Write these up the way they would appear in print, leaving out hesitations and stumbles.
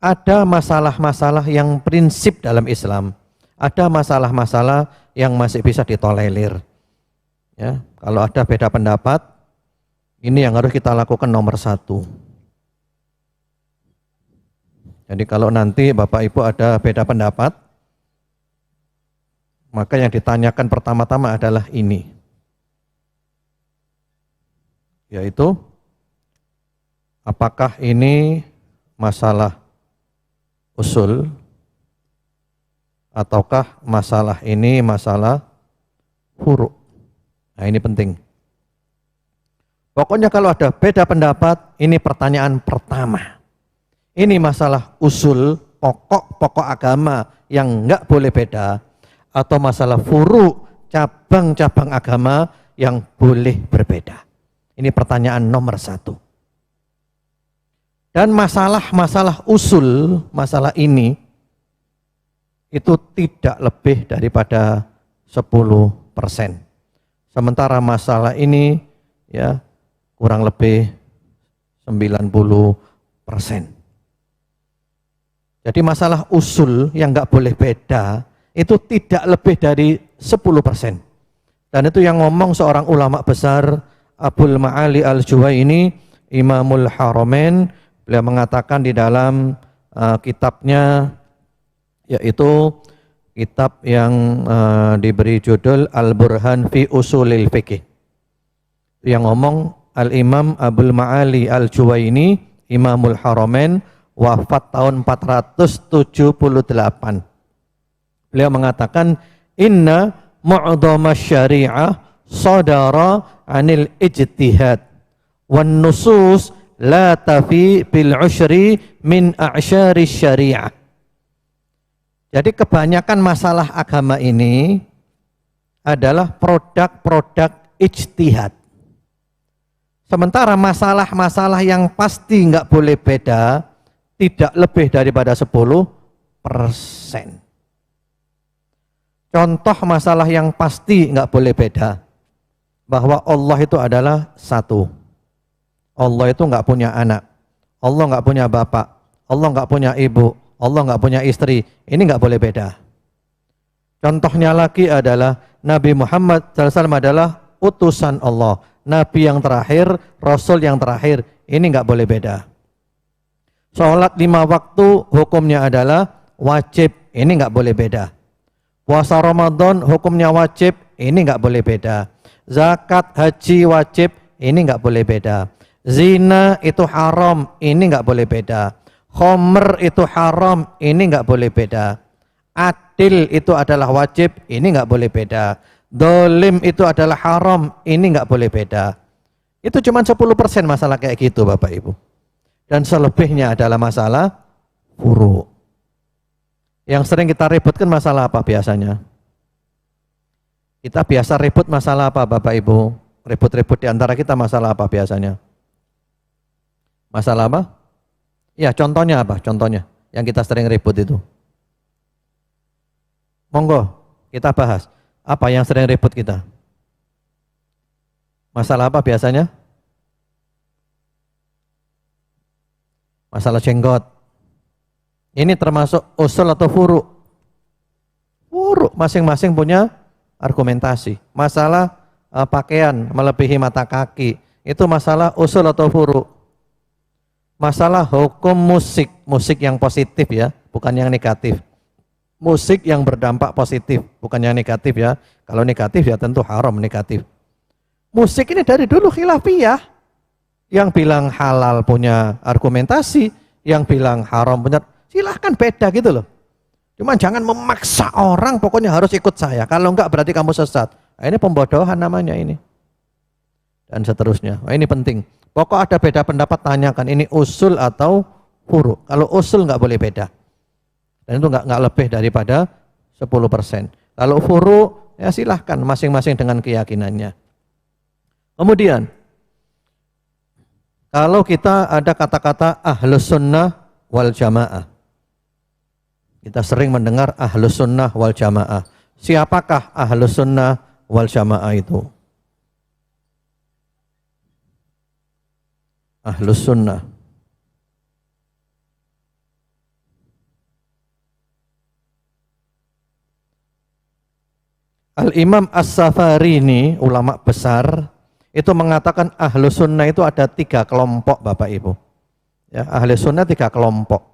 ada masalah-masalah yang prinsip dalam Islam, ada masalah-masalah yang masih bisa ditolerir. Ya, kalau ada beda pendapat, ini yang harus kita lakukan nomor satu. Jadi kalau nanti Bapak Ibu ada beda pendapat, maka yang ditanyakan pertama-tama adalah ini, yaitu apakah ini masalah usul ataukah masalah ini masalah furu'. Nah, ini penting. Pokoknya kalau ada beda pendapat, ini pertanyaan pertama. Ini masalah usul, pokok-pokok agama yang enggak boleh beda, atau masalah furu', cabang-cabang agama yang boleh berbeda. Ini pertanyaan nomor satu. Dan masalah-masalah usul, masalah ini, itu tidak lebih daripada 10%. Sementara masalah ini, ya, kurang lebih 90%. Jadi masalah usul yang nggak boleh beda, itu tidak lebih dari 10%. Dan itu yang ngomong seorang ulama besar, Abul Ma'ali Al-Juwaini, Imamul Haramain. Beliau mengatakan di dalam kitabnya, yaitu kitab yang diberi judul Al-Burhan fi Usulil Fiqh. Yang ngomong Al-Imam Abul Ma'ali Al-Juwaini, Imamul Haramain, wafat tahun 478. Beliau mengatakan, inna mu'dhama syari'ah sadara anil ijtihad wan nusus la tafi bil usyri min a'syari syari'ah. Jadi kebanyakan masalah agama ini adalah produk-produk ijtihad. Sementara masalah-masalah yang pasti nggak boleh beda, tidak lebih daripada 10%. Contoh masalah yang pasti nggak boleh beda, bahwa Allah itu adalah satu. Allah itu nggak punya anak, Allah nggak punya bapak, Allah nggak punya ibu, Allah nggak punya istri. Ini nggak boleh beda. Contohnya lagi adalah Nabi Muhammad SAW adalah utusan Allah, Nabi yang terakhir, Rasul yang terakhir. Ini nggak boleh beda. Sholat 5 waktu hukumnya adalah wajib. Ini nggak boleh beda. Puasa Ramadan hukumnya wajib. Ini nggak boleh beda. Zakat, haji wajib. Ini nggak boleh beda. Zina itu haram. Ini nggak boleh beda. Khomer itu haram. Ini nggak boleh beda. Adil itu adalah wajib. Ini nggak boleh beda. Dolim itu adalah haram. Ini nggak boleh beda. Itu cuma 10% masalah kayak gitu Bapak Ibu. Dan selebihnya adalah masalah furu'. Yang sering kita ributkan masalah apa biasanya? Kita biasa ribut masalah apa Bapak Ibu? Ribut-ribut di antara kita masalah apa biasanya? Masalah apa? Ya, contohnya apa? Contohnya yang kita sering ribut itu. Monggo, kita bahas. Apa yang sering ribut kita? Masalah apa biasanya? Masalah jenggot. Ini termasuk usul atau furu'? Furu', masing-masing punya argumentasi. Masalah pakaian melebihi mata kaki, itu masalah usul atau furu'? Masalah hukum musik, musik yang positif ya, bukan yang negatif. Musik yang berdampak positif, bukan yang negatif ya. Kalau negatif ya tentu haram negatif. Musik ini dari dulu khilafiyah. Yang bilang halal punya argumentasi, yang bilang haram punya, silahkan beda gitu loh. Cuman jangan memaksa orang pokoknya harus ikut saya. Kalau enggak berarti kamu sesat. Nah, ini pembodohan namanya ini. Dan seterusnya. Nah, ini penting. Pokok ada beda pendapat tanyakan ini usul atau furu'. Kalau usul enggak boleh beda. Dan itu enggak lebih daripada 10%. Kalau furu' ya silahkan masing-masing dengan keyakinannya. Kemudian kalau kita ada kata-kata ahlus sunnah wal jamaah. Kita sering mendengar ahlus sunnah wal jamaah. Siapakah ahlus sunnah wal jamaah itu? Ahlus sunnah. Al-Imam As-Safari ini ulama besar itu mengatakan ahlu sunnah itu ada 3 kelompok Bapak Ibu. Ya, ahlu sunnah 3 kelompok.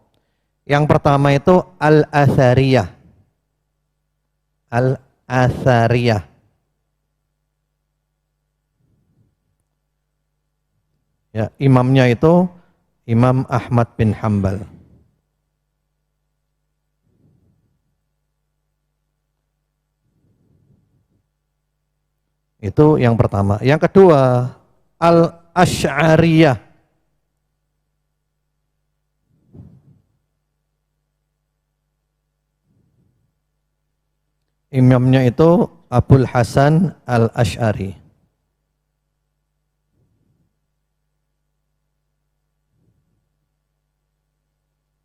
Yang pertama itu Al-Athariyah. Al-Athariyah. Ya, imamnya itu Imam Ahmad bin Hambal. Itu yang pertama. Yang kedua, Al-Asy'ariyah. Imamnya itu Abul Hasan Al-Asy'ari.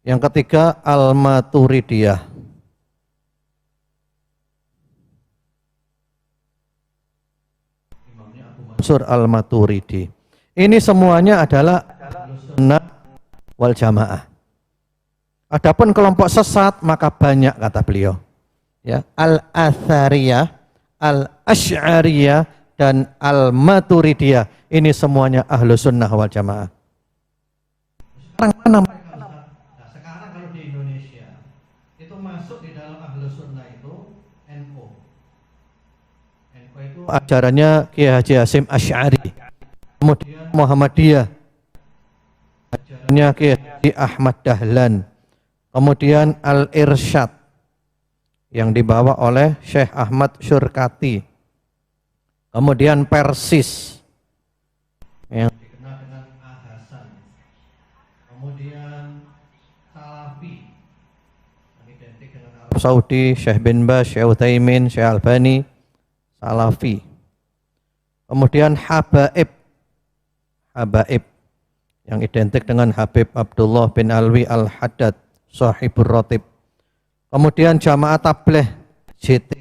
Yang ketiga, Al-Maturidiyah. Mansur Al-Maturidi. Ini semuanya adalah sunnah wal jamaah. Adapun kelompok sesat maka banyak kata beliau. Ya, Al-Athariyah, Al-Asy'ariyah dan Al-Maturidiyah. Ini semuanya ahlu sunnah wal jamaah. Sekarang mana? Nah, sekarang kalau di Indonesia itu masuk di dalam ahlu sunnah itu NU. NU itu ajarannya Kiai Haji Hasyim Asy'ari. Kemudian Muhammadiyah, ajarannya Kiai Haji Ahmad Dahlan. Kemudian Al-Irsyad yang dibawa oleh Syekh Ahmad Syurkati. Kemudian Persis yang dikenal dengan Ahasan. Kemudian Salafi yang identik dengan Arab Saudi, Syekh bin Baz, Syekh Utsaimin, Syekh Albani, Salafi. Kemudian Habaib yang identik dengan Habib Abdullah bin Alwi Al-Haddad, Sahibur Ratib. Kemudian Jamaah Tabligh JT.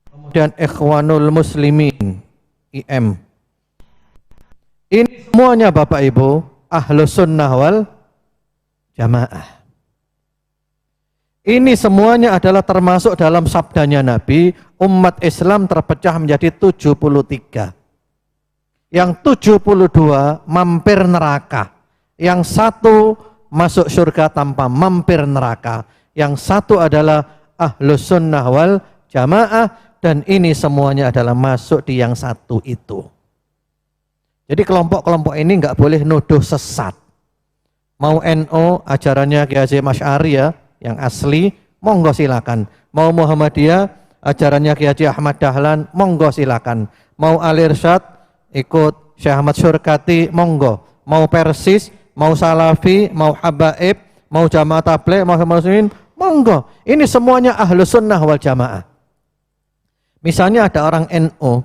Kemudian Ikhwanul Muslimin IM. Ini semuanya Bapak Ibu ahlu sunnah wal jamaah. Ini semuanya adalah termasuk dalam sabdanya Nabi, umat Islam terpecah menjadi 73. Yang 72 mampir neraka. Yang 1 masuk surga tanpa mampir neraka. Yang 1 adalah ahlus sunnah wal jamaah, dan ini semuanya adalah masuk di yang 1 itu. Jadi kelompok-kelompok ini nggak boleh nuduh sesat. Mau NU ajarannya Kiai Hasyim Asy'ari ya, yang asli, monggo silakan. Mau Muhammadiyah ajarannya Kiai Haji Ahmad Dahlan, monggo silakan. Mau Al-Irsyad ikut Syekh Ahmad Syurkati, monggo. Mau Persis, mau Salafi, mau Habaib, mau Jamaah Tabligh, mau Muslimin, monggo. Ini semuanya ahlu sunnah wal jamaah. Misalnya ada orang NU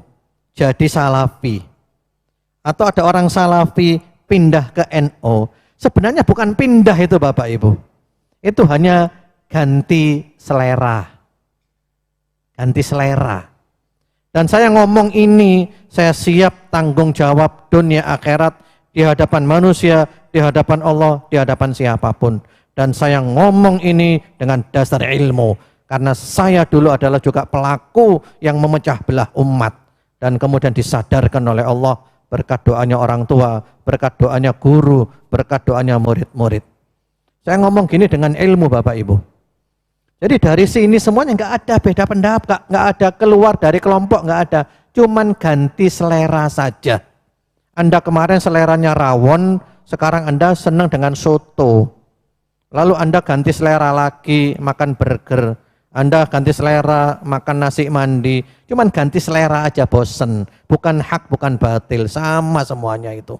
jadi Salafi, atau ada orang Salafi pindah ke NU. Sebenarnya bukan pindah itu Bapak Ibu. Itu hanya ganti selera. Ganti selera. Dan saya ngomong ini, saya siap tanggung jawab dunia akhirat di hadapan manusia, di hadapan Allah, di hadapan siapapun. Dan saya ngomong ini dengan dasar ilmu, karena saya dulu adalah juga pelaku yang memecah belah umat, dan kemudian disadarkan oleh Allah berkat doanya orang tua, berkat doanya guru, berkat doanya murid-murid. Saya ngomong gini dengan ilmu Bapak Ibu. Jadi dari sini semuanya nggak ada beda pendapat, nggak ada keluar dari kelompok, nggak ada. Cuman ganti selera saja. Anda kemarin seleranya rawon, sekarang Anda senang dengan soto. Lalu Anda ganti selera lagi, makan burger. Anda ganti selera, makan nasi mandi. Cuman ganti selera aja bosen. Bukan hak, bukan batil. Sama semuanya itu.